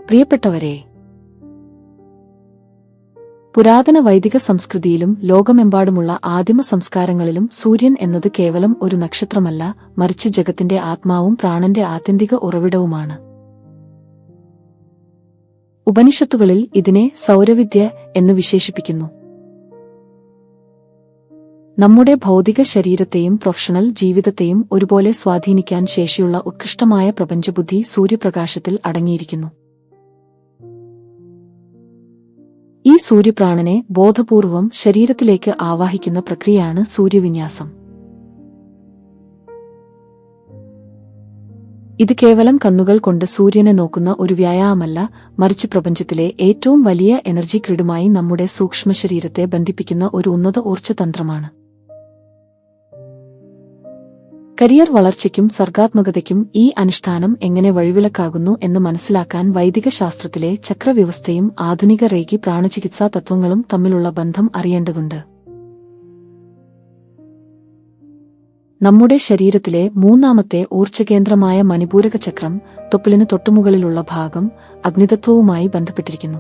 പ്രിയപ്പെട്ടവരെ, പുരാതന വൈദിക സംസ്കൃതിയിലും ലോകമെമ്പാടുമുള്ള ആദിമ സംസ്കാരങ്ങളിലും സൂര്യൻ എന്നത് കേവലം ഒരു നക്ഷത്രമല്ല, മറിച്ച് ജഗത്തിന്റെ ആത്മാവും പ്രാണന്റെ ആത്യന്തിക ഉറവിടവുമാണ്. ഉപനിഷത്തുകളിൽ ഇതിനെ സൗരവിദ്യ എന്ന് വിശേഷിപ്പിക്കുന്നു. നമ്മുടെ ഭൗതിക ശരീരത്തെയും പ്രൊഫഷണൽ ജീവിതത്തെയും ഒരുപോലെ സ്വാധീനിക്കാൻ ശേഷിയുള്ള ഉത്കൃഷ്ടമായ പ്രപഞ്ചബുദ്ധി സൂര്യപ്രകാശത്തിൽ അടങ്ങിയിരിക്കുന്നു. ഈ സൂര്യപ്രാണനെ ബോധപൂർവം ശരീരത്തിലേക്ക് ആവാഹിക്കുന്ന പ്രക്രിയയാണ് സൂര്യവിന്യാസം. ഇത് കേവലം കണ്ണുകൾ കൊണ്ട് സൂര്യനെ നോക്കുന്ന ഒരു വ്യായാമമല്ല, മറിച്ച് പ്രപഞ്ചത്തിലെ ഏറ്റവും വലിയ എനർജി ഗ്രിഡുമായി നമ്മുടെ സൂക്ഷ്മശരീരത്തെ ബന്ധിപ്പിക്കുന്ന ഒരു ഉന്നത ഊർജ്ജ തന്ത്രമാണ്. കരിയർ വളർച്ചയ്ക്കും സർഗാത്മകതയ്ക്കും ഈ അനുഷ്ഠാനം എങ്ങനെ വഴിവിളക്കാകുന്നു എന്ന് മനസ്സിലാക്കാൻ വൈദിക ശാസ്ത്രത്തിലെ ചക്രവ്യവസ്ഥയും ആധുനിക റേക്കി പ്രാണചികിത്സാ തത്വങ്ങളും തമ്മിലുള്ള ബന്ധം അറിയേണ്ടതുണ്ട്. നമ്മുടെ ശരീരത്തിലെ മൂന്നാമത്തെ ഊർജ്ജകേന്ദ്രമായ മണിപൂരക ചക്രം, തൊപ്പിളിന് തൊട്ടുമുകളിലുള്ള ഭാഗം, അഗ്നിതത്വവുമായി ബന്ധപ്പെട്ടിരിക്കുന്നു.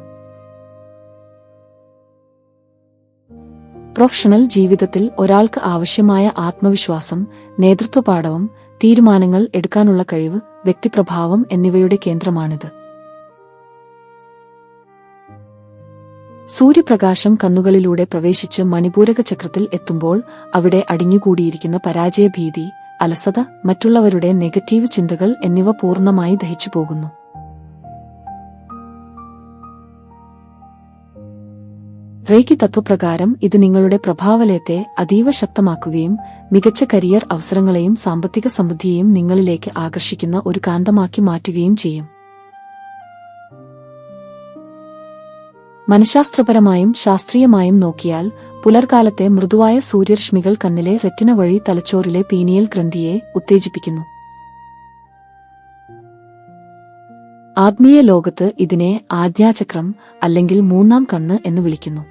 പ്രൊഫഷണൽ ജീവിതത്തിൽ ഒരാൾക്ക് ആവശ്യമായ ആത്മവിശ്വാസം, നേതൃത്വപാടവം, തീരുമാനങ്ങൾ എടുക്കാനുള്ള കഴിവ്, വ്യക്തിപ്രഭാവം എന്നിവയുടെ കേന്ദ്രമാണിത്. സൂര്യപ്രകാശം കണ്ണുകളിലൂടെ പ്രവേശിച്ച് മണിപൂരക ചക്രത്തിൽ എത്തുമ്പോൾ അവിടെ അടിഞ്ഞുകൂടിയിരിക്കുന്ന പരാജയഭീതി, അലസത, മറ്റുള്ളവരുടെ നെഗറ്റീവ് ചിന്തകൾ എന്നിവ പൂർണ്ണമായി ദഹിച്ചുപോകുന്നു. റേക്കി തത്വപ്രകാരം ഇത് നിങ്ങളുടെ പ്രഭാവലയത്തെ അതീവ ശക്തമാക്കുകയും മികച്ച കരിയർ അവസരങ്ങളെയും സാമ്പത്തിക സമൃദ്ധിയെയും നിങ്ങളിലേക്ക് ആകർഷിക്കുന്ന ഒരു കാന്തമാക്കി മാറ്റുകയും ചെയ്യും. മനഃശാസ്ത്രപരമായും ശാസ്ത്രീയമായും നോക്കിയാൽ പുലർകാലത്തെ മൃദുവായ സൂര്യരശ്മികൾ കണ്ണിലെ റെറ്റിന വഴി തലച്ചോറിലെ പീനിയൽ ഗ്രന്ഥിയെ ഉത്തേജിപ്പിക്കുന്നു. ആത്മീയ ലോകത്ത് ഇതിനെ ആജ്ഞാചക്രം അല്ലെങ്കിൽ മൂന്നാം കണ്ണ് എന്ന് വിളിക്കുന്നു.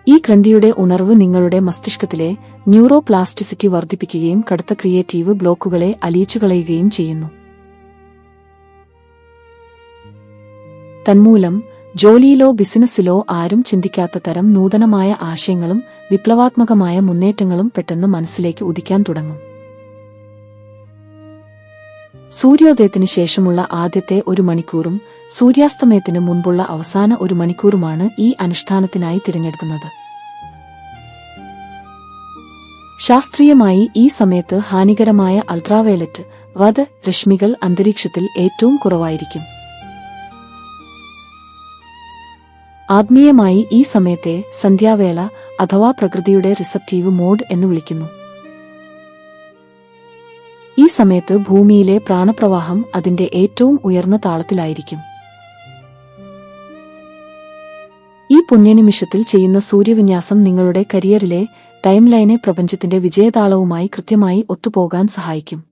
ഈ ഗ്രന്ഥിയുടെ ഉണർവ് നിങ്ങളുടെ മസ്തിഷ്കത്തിലെ ന്യൂറോപ്ലാസ്റ്റിസിറ്റി വർദ്ധിപ്പിക്കുകയും കടുത്ത ക്രിയേറ്റീവ് ബ്ലോക്കുകളെ അലിയിച്ചുകളയുകയും ചെയ്യുന്നു. തന്മൂലം ജോലിയിലോ ബിസിനസ്സിലോ ആരും ചിന്തിക്കാത്ത തരം നൂതനമായ ആശയങ്ങളും വിപ്ലവാത്മകമായ മുന്നേറ്റങ്ങളും പെട്ടെന്ന് മനസ്സിലേക്ക് ഉദിക്കാൻ തുടങ്ങും. സൂര്യോദയത്തിന് ശേഷമുള്ള ആദ്യത്തെ ഒരു മണിക്കൂറും സൂര്യാസ്തമയത്തിന് മുൻപുള്ള അവസാന ഒരു മണിക്കൂറുമാണ് ഈ അനുഷ്ഠാനത്തിനായി തിരഞ്ഞെടുക്കുന്നത്. ശാസ്ത്രീയമായി ഈ സമയത്ത് ഹാനികരമായ അൾട്രാവയലറ്റ് രശ്മികൾ അന്തരീക്ഷത്തിൽ ഏറ്റവും കുറവായിരിക്കും. ആത്മീയമായി ഈ സമയത്തെ സന്ധ്യാവേള അഥവാ പ്രകൃതിയുടെ റിസപ്റ്റീവ് മോഡ് എന്ന് വിളിക്കുന്നു. ഈ സമയത്ത് ഭൂമിയിലെ പ്രാണപ്രവാഹം അതിന്റെ ഏറ്റവും ഉയർന്ന താളത്തിലായിരിക്കും. ഈ പുണ്യനിമിഷത്തിൽ ചെയ്യുന്ന സൂര്യവിന്യാസം നിങ്ങളുടെ കരിയറിലെ ടൈംലൈനെ പ്രപഞ്ചത്തിന്റെ വിജയതാളവുമായി കൃത്യമായി ഒത്തുപോകാൻ സഹായിക്കും.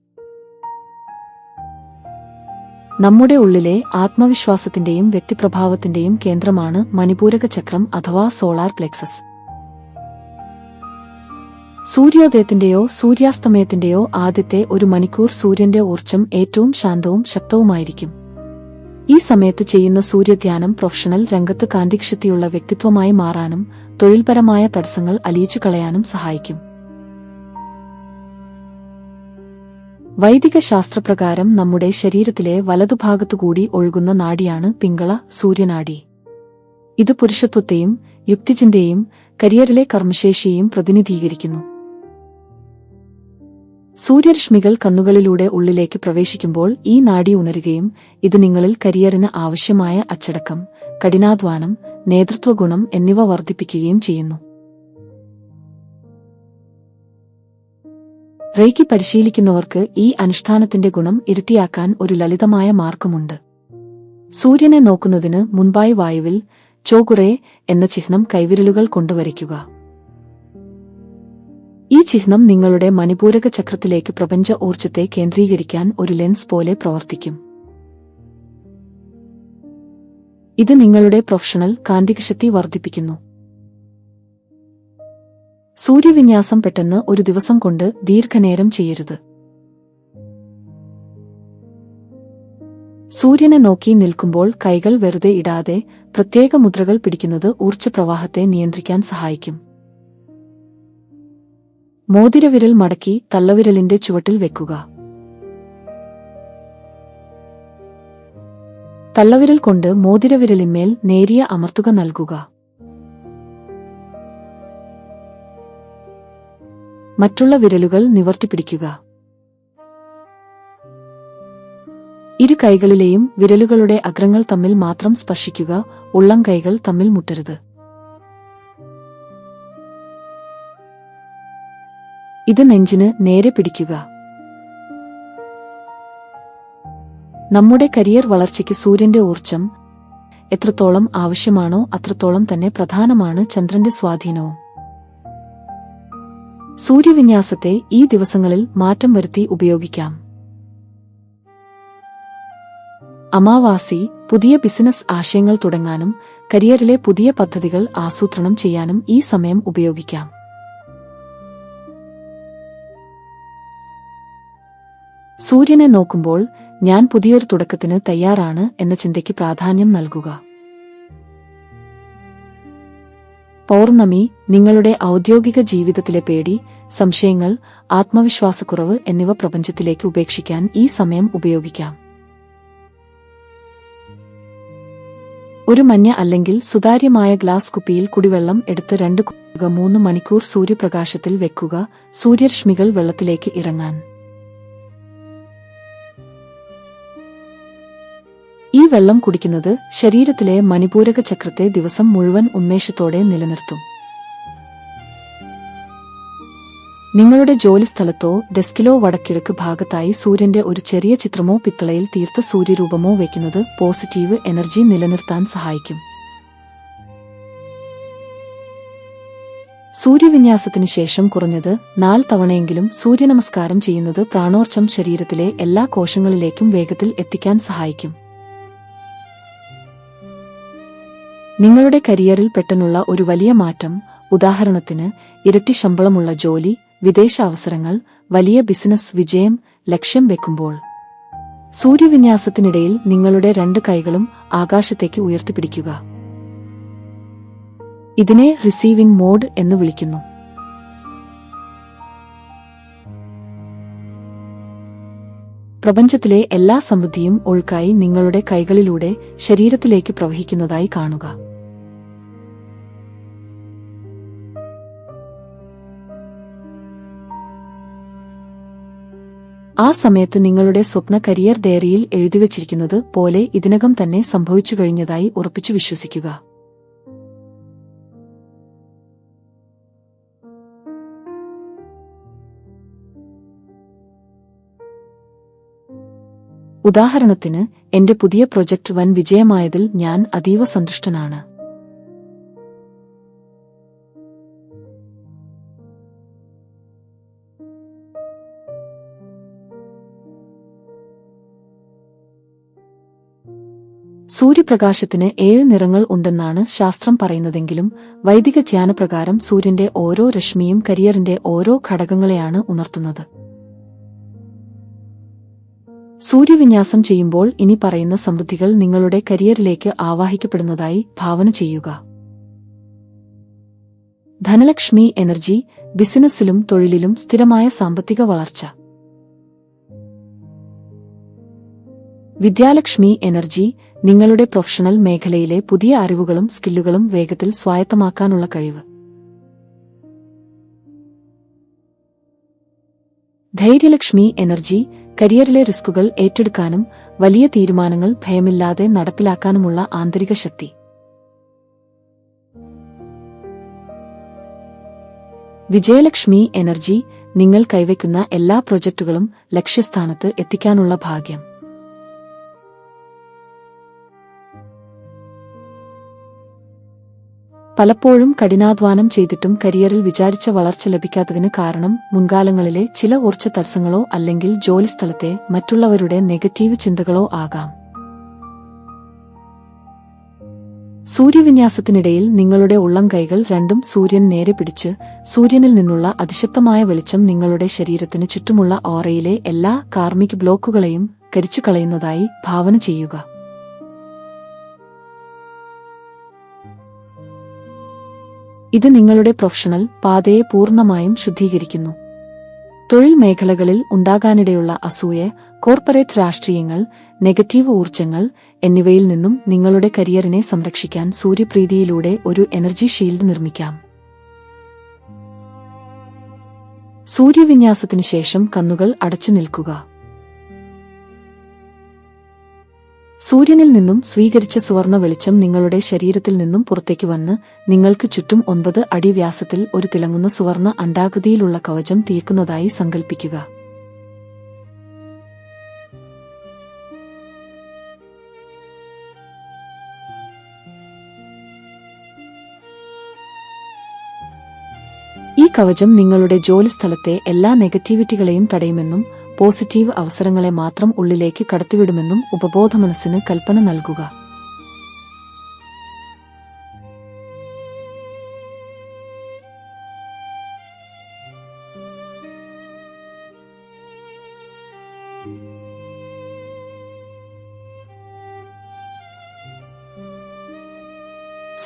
നമ്മുടെ ഉള്ളിലെ ആത്മവിശ്വാസത്തിന്റെയും വ്യക്തിപ്രഭാവത്തിന്റെയും കേന്ദ്രമാണ് മണിപൂരക ചക്രം അഥവാ സോളാർ പ്ലെക്സസ്. സൂര്യോദയത്തിന്റെയോ സൂര്യാസ്തമയത്തിന്റെയോ ആദ്യത്തെ ഒരു മണിക്കൂർ സൂര്യന്റെ ഊർജ്ജം ഏറ്റവും ശാന്തവും ശക്തവുമായിരിക്കും. ഈ സമയത്ത് ചെയ്യുന്ന സൂര്യധ്യാനം പ്രൊഫഷണൽ രംഗത്ത് കാന്തികശക്തിയുള്ള വ്യക്തിത്വമായി മാറാനും തൊഴിൽപരമായ തടസ്സങ്ങൾ അലിയിച്ചു കളയാനും സഹായിക്കും. വൈദിക ശാസ്ത്രപ്രകാരം നമ്മുടെ ശരീരത്തിലെ വലതുഭാഗത്തുകൂടി ഒഴുകുന്ന നാഡിയാണ് പിംഗള സൂര്യനാഡി. ഇത് പുരുഷത്വത്തെയും യുക്തിചിന്തയെയും കരിയറിലെ കർമ്മശേഷിയെയും പ്രതിനിധീകരിക്കുന്നു. സൂര്യരശ്മികൾ കണ്ണുകളിലൂടെ ഉള്ളിലേക്ക് പ്രവേശിക്കുമ്പോൾ ഈ നാഡി ഉണരുകയും ഇത് നിങ്ങളിൽ കരിയറിന് ആവശ്യമായ അച്ചടക്കം, കഠിനാധ്വാനം, നേതൃത്വഗുണം എന്നിവ വർദ്ധിപ്പിക്കുകയും ചെയ്യുന്നു. റേക്കി പരിശീലിക്കുന്നവർക്ക് ഈ അനുഷ്ഠാനത്തിന്റെ ഗുണം ഇരട്ടിയാക്കാൻ ഒരു ലളിതമായ മാർഗമുണ്ട്. സൂര്യനെ നോക്കുന്നതിന് മുൻപായി വായുവിൽ ചോഗുറേ എന്ന ചിഹ്നം കൈവിരലുകൾ കൊണ്ട് വരയ്ക്കുക. ഈ ചിഹ്നം നിങ്ങളുടെ മണിപൂരക ചക്രത്തിലേക്ക് പ്രപഞ്ച ഊർജ്ജത്തെ കേന്ദ്രീകരിക്കാൻ ഒരു ലെൻസ് പോലെ പ്രവർത്തിക്കും. ഇത് നിങ്ങളുടെ പ്രൊഫഷണൽ കാന്തികശക്തി വർദ്ധിപ്പിക്കുന്നു. സൂര്യവിന്യാസം പെട്ടെന്ന് ഒരു ദിവസം കൊണ്ട് ദീർഘനേരം ചെയ്യരുത്. സൂര്യനെ നോക്കി നിൽക്കുമ്പോൾ കൈകൾ വെറുതെ ഇടാതെ പ്രത്യേക മുദ്രകൾ പിടിക്കുന്നത് ഊർജ്ജപ്രവാഹത്തെ നിയന്ത്രിക്കാൻ സഹായിക്കും. മോതിരവിരൽ മടക്കി തള്ളവിരലിന്റെ ചുവട്ടിൽ വെക്കുക. തള്ളവിരൽ കൊണ്ട് മോതിരവിരലിന്മേൽ നേരിയ അമർത്തുക നൽകുക. മറ്റുള്ള വിരലുകൾ നിവർത്തിപ്പിടിക്കുക. ഇരു കൈകളിലെയും വിരലുകളുടെ അഗ്രങ്ങൾ തമ്മിൽ മാത്രം സ്പർശിക്കുക. ഉള്ളം കൈകൾ തമ്മിൽ മുട്ടരുത്. ഇത് നെഞ്ചിന് നേരെ പിടിക്കുക. നമ്മുടെ കരിയർ വളർച്ചയ്ക്ക് സൂര്യന്റെ ഊർജ്ജം എത്രത്തോളം ആവശ്യമാണോ അത്രത്തോളം തന്നെ പ്രധാനമാണ് ചന്ദ്രന്റെ സ്വാധീനവും. സൂര്യവിന്യാസത്തെ ഈ ദിവസങ്ങളിൽ മാറ്റം വരുത്തി ഉപയോഗിക്കാം. അമാവാസി പുതിയ ബിസിനസ് ആശയങ്ങൾ തുടങ്ങാനും കരിയറിലെ പുതിയ പദ്ധതികൾ ആസൂത്രണം ചെയ്യാനും ഈ സമയം ഉപയോഗിക്കാം. സൂര്യനെ നോക്കുമ്പോൾ ഞാൻ പുതിയൊരു തുടക്കത്തിന് തയ്യാറാണ് എന്ന ചിന്തയ്ക്ക് പ്രാധാന്യം നൽകുക. പൗർണമി നിങ്ങളുടെ ഔദ്യോഗിക ജീവിതത്തിലെ പേടി, സംശയങ്ങൾ, ആത്മവിശ്വാസക്കുറവ് എന്നിവ പ്രപഞ്ചത്തിലേക്ക് ഉപേക്ഷിക്കാൻ ഈ സമയം ഉപയോഗിക്കാം. ഒരു മഞ്ഞ അല്ലെങ്കിൽ സുതാര്യമായ ഗ്ലാസ് കുപ്പിയിൽ കുടിവെള്ളം എടുത്ത് 2-3 മണിക്കൂർ സൂര്യപ്രകാശത്തിൽ വെക്കുക. സൂര്യരശ്മികൾ വെള്ളത്തിലേക്ക് ഇറങ്ങാൻ. ഈ വെള്ളം കുടിക്കുന്നത് ശരീരത്തിലെ മണിപൂരക ചക്രത്തെ ദിവസം മുഴുവൻ ഉന്മേഷത്തോടെ നിലനിർത്തും. നിങ്ങളുടെ ജോലിസ്ഥലത്തോ ഡെസ്കിലോ വടക്കിഴക്ക് ഭാഗത്തായി സൂര്യന്റെ ഒരു ചെറിയ ചിത്രമോ പിത്തളയിൽ തീർത്ത സൂര്യരൂപമോ വയ്ക്കുന്നത് പോസിറ്റീവ് എനർജി നിലനിർത്താൻ സഹായിക്കും. സൂര്യവിന്യാസത്തിനു ശേഷം കുറഞ്ഞത് 4 തവണയെങ്കിലും സൂര്യനമസ്കാരം ചെയ്യുന്നത് പ്രാണോർജ്ജം ശരീരത്തിലെ എല്ലാ കോശങ്ങളിലേക്കും വേഗത്തിൽ എത്തിക്കാൻ സഹായിക്കും. നിങ്ങളുടെ കരിയറിൽ പെട്ടെന്നുള്ള ഒരു വലിയ മാറ്റം, ഉദാഹരണത്തിന് ഇരട്ടി ശമ്പളമുള്ള ജോലി, വിദേശ അവസരങ്ങൾ, വലിയ ബിസിനസ് വിജയം ലക്ഷ്യം വെക്കുമ്പോൾ സൂര്യവിന്യാസത്തിനിടയിൽ നിങ്ങളുടെ 2 കൈകളും ആകാശത്തേക്ക് ഉയർത്തിപ്പിടിക്കുക. ഇതിനെ റിസീവിംഗ് മോഡ് എന്ന് വിളിക്കുന്നു. പ്രപഞ്ചത്തിലെ എല്ലാ സമൃദ്ധിയും ഒഴുക്കായി നിങ്ങളുടെ കൈകളിലൂടെ ശരീരത്തിലേക്ക് പ്രവഹിക്കുന്നതായി കാണുക. ആ സമയത്ത് നിങ്ങളുടെ സ്വപ്ന കരിയർ ഡയറിയിൽ എഴുതിവച്ചിരിക്കുന്നത് പോലെ ഇതിനകം തന്നെ സംഭവിച്ചു കഴിഞ്ഞതായി ഉറപ്പിച്ചു വിശ്വസിക്കുക. ഉദാഹരണത്തിന്, എന്റെ പുതിയ പ്രൊജക്ട് വൻ വിജയമായതിൽ ഞാൻ അതീവ സന്തുഷ്ടനാണ്. സൂര്യപ്രകാശത്തിന് 7 നിറങ്ങൾ ഉണ്ടെന്നാണ് ശാസ്ത്രം പറയുന്നതെങ്കിലും വൈദിക ധ്യാനപ്രകാരം സൂര്യന്റെ ഓരോ രശ്മിയും കരിയറിന്റെ ഓരോ ഘടകങ്ങളെയാണ് ഉണർത്തുന്നത്. സൂര്യവിന്യാസം ചെയ്യുമ്പോൾ ഇനി പറയുന്ന സമൃദ്ധികൾ നിങ്ങളുടെ കരിയറിലേക്ക് ആവാഹിക്കപ്പെടുന്നതായി ഭാവന ചെയ്യുക. ധനലക്ഷ്മി എനർജി, ബിസിനസ്സിലും തൊഴിലിലും സ്ഥിരമായ സാമ്പത്തിക വളർച്ച. വിദ്യാലക്ഷ്മി എനർജി, നിങ്ങളുടെ പ്രൊഫഷണൽ മേഖലയിലെ പുതിയ അറിവുകളും സ്കില്ലുകളും വേഗത്തിൽ സ്വായത്തമാക്കാനുള്ള കഴിവ്. ധൈര്യലക്ഷ്മി എനർജി, കരിയറിലെ റിസ്കുകൾ ഏറ്റെടുക്കാനും വലിയ തീരുമാനങ്ങൾ ഭയമില്ലാതെ നടപ്പിലാക്കാനുമുള്ള ആന്തരിക ശക്തി. വിജയലക്ഷ്മി എനർജി, നിങ്ങൾ കൈവയ്ക്കുന്ന എല്ലാ പ്രൊജക്ടുകളും ലക്ഷ്യസ്ഥാനത്ത് എത്തിക്കാനുള്ള ഭാഗ്യം. പലപ്പോഴും കഠിനാധ്വാനം ചെയ്തിട്ടും കരിയറിൽ വിചാരിച്ച വളർച്ച ലഭിക്കാത്തതിന് കാരണം മുൻകാലങ്ങളിലെ ചില ഊർജ്ജ തടസ്സങ്ങളോ അല്ലെങ്കിൽ ജോലിസ്ഥലത്തെ മറ്റുള്ളവരുടെ നെഗറ്റീവ് ചിന്തകളോ ആകാം. സൂര്യവിന്യാസത്തിനിടയിൽ നിങ്ങളുടെ ഉള്ളം കൈകൾ രണ്ടും സൂര്യൻ നേരെ പിടിച്ച് സൂര്യനിൽ നിന്നുള്ള അതിശക്തമായ വെളിച്ചം നിങ്ങളുടെ ശരീരത്തിന് ചുറ്റുമുള്ള ഓറയിലെ എല്ലാ കാർമിക് ബ്ലോക്കുകളെയും കരിച്ചു കളയുന്നതായി ഭാവന ചെയ്യുക. ഇത് നിങ്ങളുടെ പ്രൊഫഷണൽ പാതയെ പൂർണ്ണമായും ശുദ്ധീകരിക്കുന്നു. തൊഴിൽ മേഖലകളിൽ ഉണ്ടാകാനിടയുള്ള അസൂയ, കോർപ്പറേറ്റ് രാഷ്ട്രീയങ്ങൾ, നെഗറ്റീവ് ഊർജ്ജങ്ങൾ എന്നിവയിൽ നിന്നും നിങ്ങളുടെ കരിയറിനെ സംരക്ഷിക്കാൻ സൂര്യപ്രീതിയിലൂടെ ഒരു എനർജി ഷീൽഡ് നിർമ്മിക്കാം. സൂര്യവിന്യാസത്തിനു ശേഷം കണ്ണുകൾ അടച്ചു നിൽക്കുക. സൂര്യനിൽ നിന്നും സ്വീകരിച്ച സുവർണ വെളിച്ചം നിങ്ങളുടെ ശരീരത്തിൽ നിന്നും പുറത്തേക്ക് വന്ന് നിങ്ങൾക്ക് ചുറ്റും 9 അടി വ്യാസത്തിൽ ഒരു തിളങ്ങുന്ന സുവർണ അണ്ഡാകൃതിയിലുള്ള കവചം തീർക്കുന്നതായി സങ്കൽപ്പിക്കുക. ഈ കവചം നിങ്ങളുടെ ജോലിസ്ഥലത്തെ എല്ലാ നെഗറ്റിവിറ്റികളെയും തടയുമെന്നും പോസിറ്റീവ് അവസരങ്ങളെ മാത്രം ഉള്ളിലേക്ക് കടത്തിവിടുമെന്നും ഉപബോധമനസ്സിന് കൽപ്പന നൽകുക.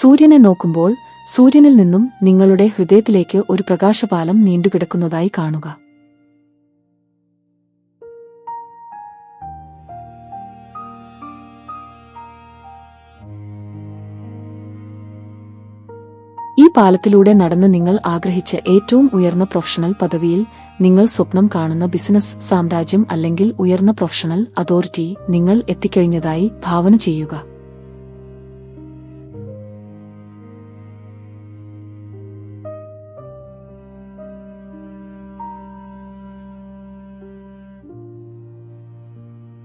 സൂര്യനെ നോക്കുമ്പോൾ സൂര്യനിൽ നിന്നും നിങ്ങളുടെ ഹൃദയത്തിലേക്ക് ഒരു പ്രകാശപാലം നീണ്ടുകിടക്കുന്നതായി കാണുക. ഈ പാലത്തിലൂടെ നടന്ന് നിങ്ങൾ ആഗ്രഹിച്ച ഏറ്റവും ഉയർന്ന പ്രൊഫഷണൽ പദവിയിൽ, നിങ്ങൾ സ്വപ്നം കാണുന്ന ബിസിനസ് സാമ്രാജ്യം അല്ലെങ്കിൽ ഉയർന്ന പ്രൊഫഷണൽ അതോറിറ്റി നിങ്ങൾ എത്തിക്കഴിഞ്ഞതായി ഭാവന ചെയ്യുക.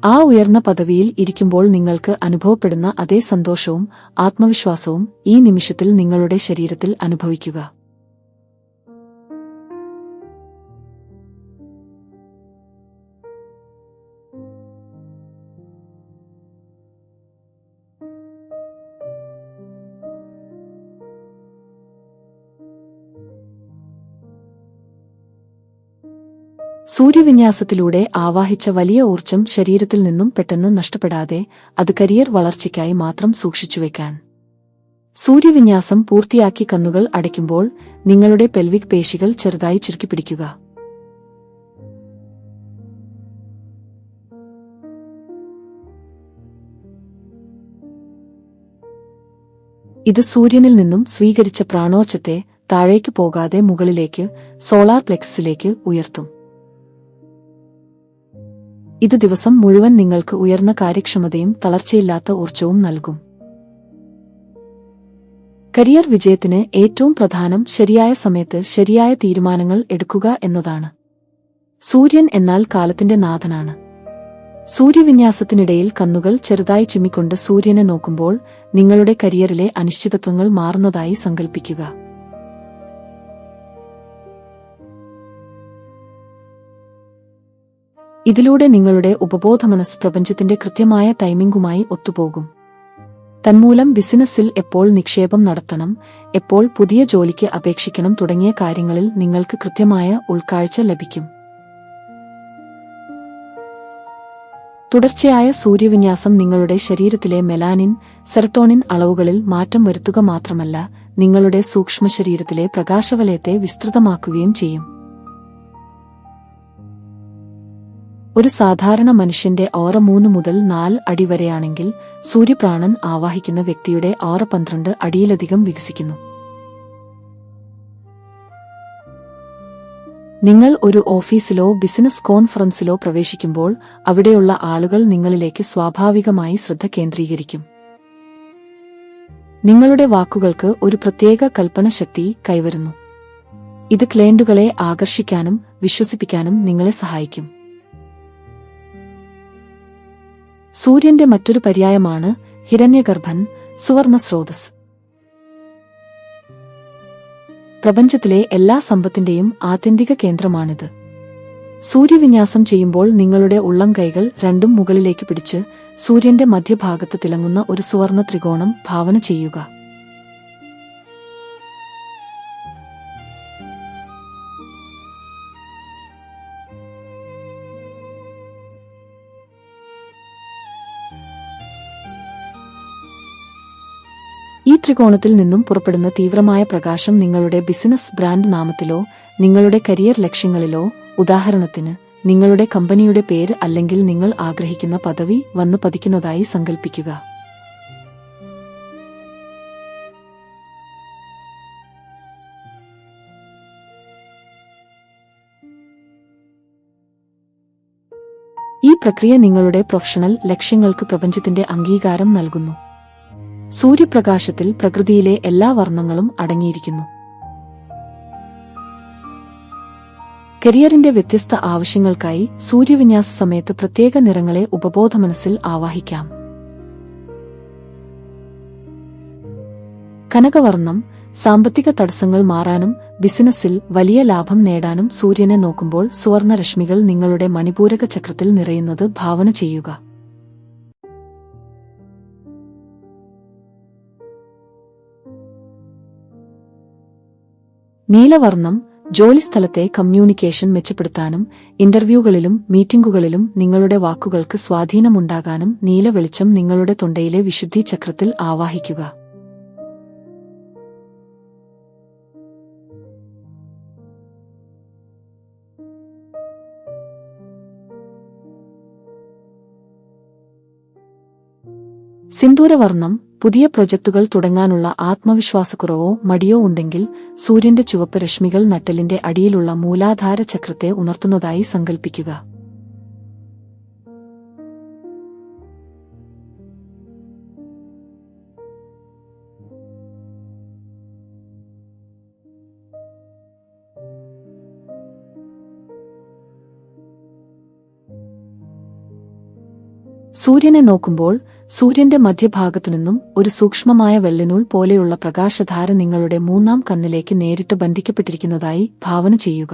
ആ ഉയർന്ന പദവിയിൽ ഇരിക്കുമ്പോൾ നിങ്ങൾക്ക് അനുഭവപ്പെടുന്ന അതേ സന്തോഷവും ആത്മവിശ്വാസവും ഈ നിമിഷത്തിൽ നിങ്ങളുടെ ശരീരത്തിൽ അനുഭവിക്കുക. സൂര്യവിന്യാസത്തിലൂടെ ആവാഹിച്ച വലിയ ഊർജ്ജം ശരീരത്തിൽ നിന്നും പെട്ടെന്ന് നഷ്ടപ്പെടാതെ അത് കരിയർ വളർച്ചയ്ക്കായി മാത്രം സൂക്ഷിച്ചുവെക്കാൻ. സൂര്യവിന്യാസം പൂർത്തിയാക്കി കണ്ണുകൾ അടയ്ക്കുമ്പോൾ നിങ്ങളുടെ പെൽവിക് പേശികൾ ചെറുതായി ചുരുക്കിപ്പിടിക്കുക. ഇത് സൂര്യനിൽ നിന്നും സ്വീകരിച്ച പ്രാണോച്ചത്തെ താഴേക്ക് പോകാതെ മുകളിലേക്ക് സോളാർ പ്ലെക്സിലേക്ക് ഉയർത്തും. ഇത് ദിവസം മുഴുവൻ നിങ്ങൾക്ക് ഉയർന്ന കാര്യക്ഷമതയും തളർച്ചയില്ലാത്ത ഊർജ്ജവും നൽകും. കരിയർ വിജയത്തിന് ഏറ്റവും പ്രധാനം ശരിയായ സമയത്ത് ശരിയായ തീരുമാനങ്ങൾ എടുക്കുക എന്നതാണ്. സൂര്യൻ എന്നാൽ കാലത്തിന്റെ നാഥനാണ്. സൂര്യവിന്യാസത്തിനിടയിൽ കണ്ണുകൾ ചെറുതായി ചിമ്മിക്കൊണ്ട് സൂര്യനെ നോക്കുമ്പോൾ നിങ്ങളുടെ കരിയറിലെ അനിശ്ചിതത്വങ്ങൾ മാറുന്നതായി സങ്കൽപ്പിക്കുക. ഇതിലൂടെ നിങ്ങളുടെ ഉപബോധമനസ് പ്രപഞ്ചത്തിന്റെ കൃത്യമായ ടൈമിംഗുമായി ഒത്തുപോകും. തന്മൂലം ബിസിനസ്സിൽ എപ്പോൾ നിക്ഷേപം നടത്തണം, എപ്പോൾ പുതിയ ജോലിക്ക് അപേക്ഷിക്കണം തുടങ്ങിയ കാര്യങ്ങളിൽ നിങ്ങൾക്ക് കൃത്യമായ ഉൾക്കാഴ്ച ലഭിക്കും. തുടർച്ചയായ സൂര്യവിന്യാസം നിങ്ങളുടെ ശരീരത്തിലെ മെലാനിൻ, സെറട്ടോണിൻ അളവുകളിൽ മാറ്റം വരുത്തുക മാത്രമല്ല, നിങ്ങളുടെ സൂക്ഷ്മശരീരത്തിലെ പ്രകാശവലയത്തെ വിസ്തൃതമാക്കുകയും ചെയ്യും. ഒരു സാധാരണ മനുഷ്യന്റെ ഓറ 3 മുതൽ 4 അടി വരെയാണെങ്കിൽ സൂര്യപ്രാണൻ ആവാഹിക്കുന്ന വ്യക്തിയുടെ ഓറ 12 അടിയിലധികം വികസിക്കുന്നു. നിങ്ങൾ ഒരു ഓഫീസിലോ ബിസിനസ് കോൺഫറൻസിലോ പ്രവേശിക്കുമ്പോൾ അവിടെയുള്ള ആളുകൾ നിങ്ങളിലേക്ക് സ്വാഭാവികമായി ശ്രദ്ധ കേന്ദ്രീകരിക്കും. നിങ്ങളുടെ വാക്കുകൾക്ക് ഒരു പ്രത്യേക കൽപ്പനശക്തി കൈവരുന്നു. ഇത് ക്ലയന്റുകളെ ആകർഷിക്കാനും വിശ്വസിപ്പിക്കാനും നിങ്ങളെ സഹായിക്കും. സൂര്യന്റെ മറ്റൊരു പര്യായമാണ് ഹിരണ്യഗർഭൻ, സുവർണ സ്രോതസ്. പ്രപഞ്ചത്തിലെ എല്ലാ സമ്പത്തിന്റെയും ആത്യന്തിക കേന്ദ്രമാണിത്. സൂര്യവിന്യാസം ചെയ്യുമ്പോൾ നിങ്ങളുടെ ഉള്ളം കൈകൾ രണ്ടും മുകളിലേക്ക് പിടിച്ച് സൂര്യന്റെ മധ്യഭാഗത്ത് തിളങ്ങുന്ന ഒരു സുവർണ ത്രികോണം ഭാവന ചെയ്യുക. ഈ ത്രികോണത്തിൽ നിന്നും പുറപ്പെടുന്ന തീവ്രമായ പ്രകാശം നിങ്ങളുടെ ബിസിനസ് ബ്രാൻഡ് നാമത്തിലോ നിങ്ങളുടെ കരിയർ ലക്ഷ്യങ്ങളിലോ, ഉദാഹരണത്തിന് നിങ്ങളുടെ കമ്പനിയുടെ പേര് അല്ലെങ്കിൽ നിങ്ങൾ ആഗ്രഹിക്കുന്ന പദവി വന്നു പതിക്കുന്നതായി സങ്കൽപ്പിക്കുക. ഈ പ്രക്രിയ നിങ്ങളുടെ പ്രൊഫഷണൽ ലക്ഷ്യങ്ങൾക്ക് പ്രപഞ്ചത്തിന്റെ അംഗീകാരം നൽകുന്നു. സൂര്യപ്രകാശത്തിൽ പ്രകൃതിയിലെ എല്ലാ വർണ്ണങ്ങളും അടങ്ങിയിരിക്കുന്നു. കരിയറിന്റെ വ്യത്യസ്ത ആവശ്യങ്ങൾക്കായി സൂര്യവിന്യാസ സമയത്ത് പ്രത്യേക നിറങ്ങളെ ഉപബോധമനസ്സിൽ ആവാഹിക്കാം. കനകവർണ്ണം സാമ്പത്തിക തടസ്സങ്ങൾ മാറാനും ബിസിനസ്സിൽ വലിയ ലാഭം നേടാനും സൂര്യനെ നോക്കുമ്പോൾ സുവർണരശ്മികൾ നിങ്ങളുടെ മണിപൂരക ചക്രത്തിൽ നിറയുന്നത് ഭാവന ചെയ്യുക. നീലവർണ്ണം ജോലിസ്ഥലത്തെ കമ്മ്യൂണിക്കേഷൻ മെച്ചപ്പെടുത്താനും ഇന്റർവ്യൂകളിലും മീറ്റിംഗുകളിലും നിങ്ങളുടെ വാക്കുകൾക്ക് സ്വാധീനമുണ്ടാകാനും നീല വെളിച്ചം നിങ്ങളുടെ തൊണ്ടയിലെ വിശുദ്ധി ചക്രത്തിൽ ആവാഹിക്കുക. സിന്ദൂരവർണ്ണം പുതിയ പ്രൊജക്ടുകൾ തുടങ്ങാനുള്ള ആത്മവിശ്വാസക്കുറവോ മടിയോ ഉണ്ടെങ്കിൽ സൂര്യന്റെ ചുവപ്പ് രശ്മികൾ നട്ടെല്ലിന്റെ അടിയിലുള്ള മൂലാധാര ചക്രത്തെ ഉണർത്തുന്നതായി സങ്കൽപ്പിക്കുക. സൂര്യനെ നോക്കുമ്പോൾ സൂര്യന്റെ മധ്യഭാഗത്തുനിന്നും ഒരു സൂക്ഷ്മമായ വെള്ളിനൂൽ പോലെയുള്ള പ്രകാശധാര നിങ്ങളുടെ മൂന്നാം കണ്ണിലേക്ക് നേരിട്ട് ബന്ധിക്കപ്പെട്ടിരിക്കുന്നതായി ഭാവന ചെയ്യുക.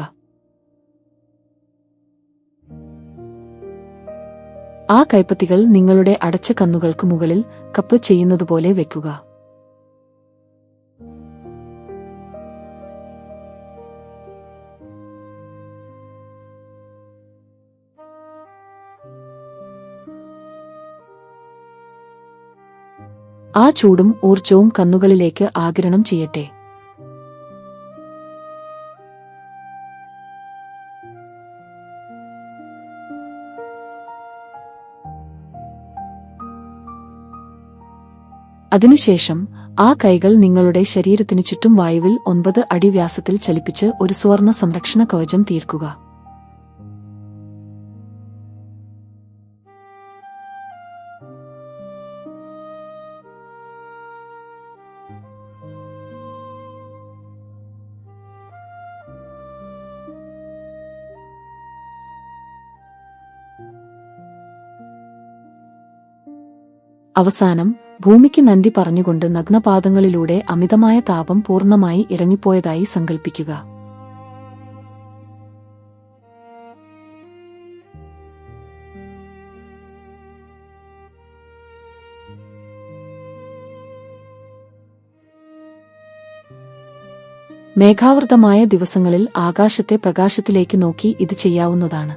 ആ കൈപ്പത്തികൾ നിങ്ങളുടെ അടച്ച കണ്ണുകൾക്ക് മുകളിൽ കപ്പ് ചെയ്യുന്നതുപോലെ വെക്കുക. ആ ചൂടും ഊർജവും കണ്ണുകളിലേക്ക് ആഗിരണം ചെയ്യട്ടെ. അതിനുശേഷം ആ കൈകൾ നിങ്ങളുടെ ശരീരത്തിനു ചുറ്റും വായുവിൽ 9 അടി വ്യാസത്തിൽ ചലിപ്പിച്ച് ഒരു സുവർണ സംരക്ഷണ കവചം തീർക്കുക. അവസാനം ഭൂമിക്ക് നന്ദി പറഞ്ഞുകൊണ്ട് നഗ്നപാദങ്ങളിലൂടെ അമിതമായ താപം പൂർണ്ണമായി ഇറങ്ങിപ്പോയതായി സങ്കൽപ്പിക്കുക. മേഘാവൃതമായ ദിവസങ്ങളിൽ ആകാശത്തെ പ്രകാശത്തിലേക്ക് നോക്കി ഇത് ചെയ്യാവുന്നതാണ്.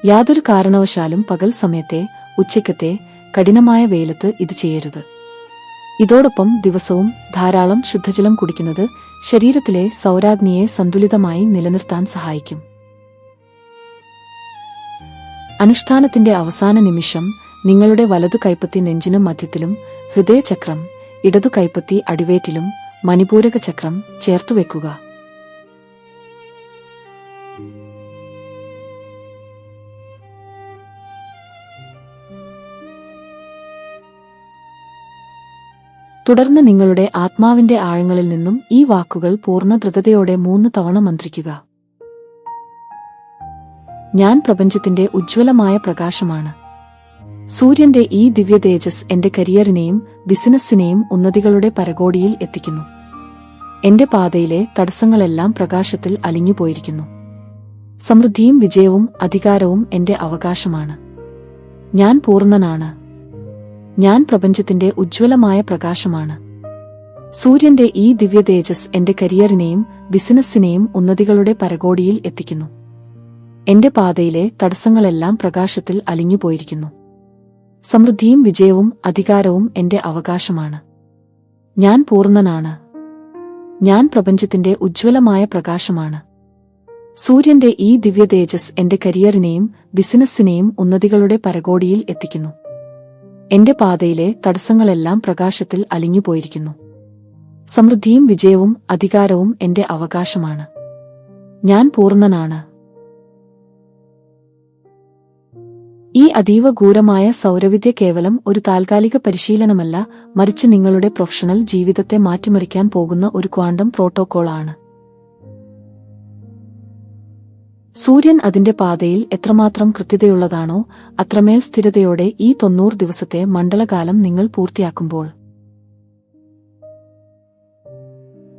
യാതൊരു കാരണവശാലും പകൽ സമയത്തെ ഉച്ചയ്ക്കത്തെ കഠിനമായ വെയിലത്ത് ഇത് ചെയ്യരുത്. ഇതോടൊപ്പം ദിവസവും ധാരാളം ശുദ്ധജലം കുടിക്കുന്നത് ശരീരത്തിലെ സൗരാഗ്നിയെ സന്തുലിതമായി നിലനിർത്താൻ സഹായിക്കും. അനുഷ്ഠാനത്തിന്റെ അവസാന നിമിഷം നിങ്ങളുടെ വലതു കൈപ്പത്തി നെഞ്ചിനു മധ്യത്തിലും ഹൃദയചക്രം ഇടതു കൈപ്പത്തി അടിവേറ്റിലും മണിപൂരക ചക്രം ചേർത്തുവെക്കുക. തുടർന്ന് നിങ്ങളുടെ ആത്മാവിന്റെ ആഴങ്ങളിൽ നിന്നും ഈ വാക്കുകൾ പൂർണ്ണ ദ്രുതതയോടെ 3 തവണ മന്ത്രിക്കുക. ഞാൻ പ്രപഞ്ചത്തിന്റെ ഉജ്ജ്വലമായ പ്രകാശമാണ്. സൂര്യന്റെ ഈ ദിവ്യ തേജസ് എന്റെ കരിയറിനെയും ബിസിനസ്സിനെയും ഉന്നതികളുടെ പരകോടിയിൽ എത്തിക്കുന്നു. എന്റെ പാതയിലെ തടസ്സങ്ങളെല്ലാം പ്രകാശത്തിൽ അലിഞ്ഞുപോയിരിക്കുന്നു. സമൃദ്ധിയും വിജയവും അധികാരവും എന്റെ അവകാശമാണ്. ഞാൻ പൂർണ്ണനാണ്. ഞാൻ പ്രപഞ്ചത്തിന്റെ ഉജ്ജ്വലമായ പ്രകാശമാണ്. സൂര്യന്റെ ഈ ദിവ്യ തേജസ് എന്റെ കരിയറിനെയും ബിസിനസ്സിനെയും ഉന്നതികളുടെ പരകോടിയിൽ എത്തിക്കുന്നു. എന്റെ പാതയിലെ തടസ്സങ്ങളെല്ലാം പ്രകാശത്തിൽ അലിഞ്ഞുപോയിരിക്കുന്നു. സമൃദ്ധിയും വിജയവും അധികാരവും എന്റെ അവകാശമാണ്. ഞാൻ പൂർണ്ണനാണ്. ഞാൻ പ്രപഞ്ചത്തിന്റെ ഉജ്ജ്വലമായ പ്രകാശമാണ്. സൂര്യന്റെ ഈ ദിവ്യ തേജസ് എന്റെ കരിയറിനെയും ബിസിനസ്സിനെയും ഉന്നതികളുടെ പരകോടിയിൽ എത്തിക്കുന്നു. എന്റെ പാതയിലെ തടസ്സങ്ങളെല്ലാം പ്രകാശത്തിൽ അലിഞ്ഞുപോയിരിക്കുന്നു. സമൃദ്ധിയും വിജയവും അധികാരവും എന്റെ അവകാശമാണ്. ഞാൻ പൂർണ്ണനാണ്. ഈ അതീവ ഗൂഢമായ സൗരവിദ്യ കേവലം ഒരു താൽക്കാലിക പരിശീലനമല്ല, മറിച്ച് നിങ്ങളുടെ പ്രൊഫഷണൽ ജീവിതത്തെ മാറ്റിമറിക്കാൻ പോകുന്ന ഒരു ക്വാണ്ടം പ്രോട്ടോക്കോൾ ആണ്. സൂര്യൻ അതിന്റെ പാതയിൽ എത്രമാത്രം കൃത്യതയുള്ളതാണോ, അത്രമേൽ സ്ഥിരതയോടെ ഈ 90 ദിവസത്തെ മണ്ഡലകാലം നിങ്ങൾ പൂർത്തിയാക്കുമ്പോൾ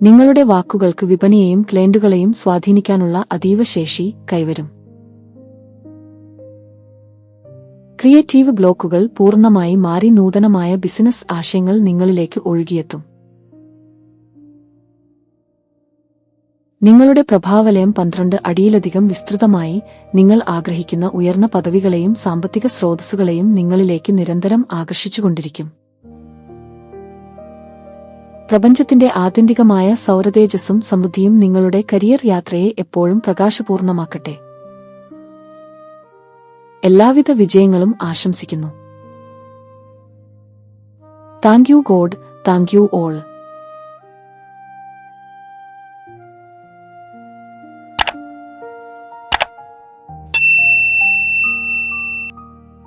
നിങ്ങളുടെ വാക്കുകൾക്ക് വിപണിയെയും ക്ലയന്റുകളെയും സ്വാധീനിക്കാനുള്ള അതീവ ശേഷി കൈവരും. ക്രിയേറ്റീവ് ബ്ലോക്കുകൾ പൂർണ്ണമായി മാറി നൂതനമായ ബിസിനസ് ആശയങ്ങൾ നിങ്ങളിലേക്ക് ഒഴുകിയെത്തും. നിങ്ങളുടെ പ്രഭാവലയം 12 അടിയിലധികം വിസ്തൃതമായി, നിങ്ങൾ ആഗ്രഹിക്കുന്ന ഉയർന്ന പദവികളെയും സാമ്പത്തിക സ്രോതസ്സുകളെയും നിങ്ങളിലേക്ക് നിരന്തരം ആകർഷിച്ചുകൊണ്ടിരിക്കും. പ്രപഞ്ചത്തിന്റെ ആത്യന്തികമായ സൗരതേജസ്സും സമൃദ്ധിയും നിങ്ങളുടെ കരിയർ യാത്രയെ എപ്പോഴും പ്രകാശപൂർണമാക്കട്ടെ. എല്ലാവിധ വിജയങ്ങളും ആശംസിക്കുന്നു. Thank you God, thank you all.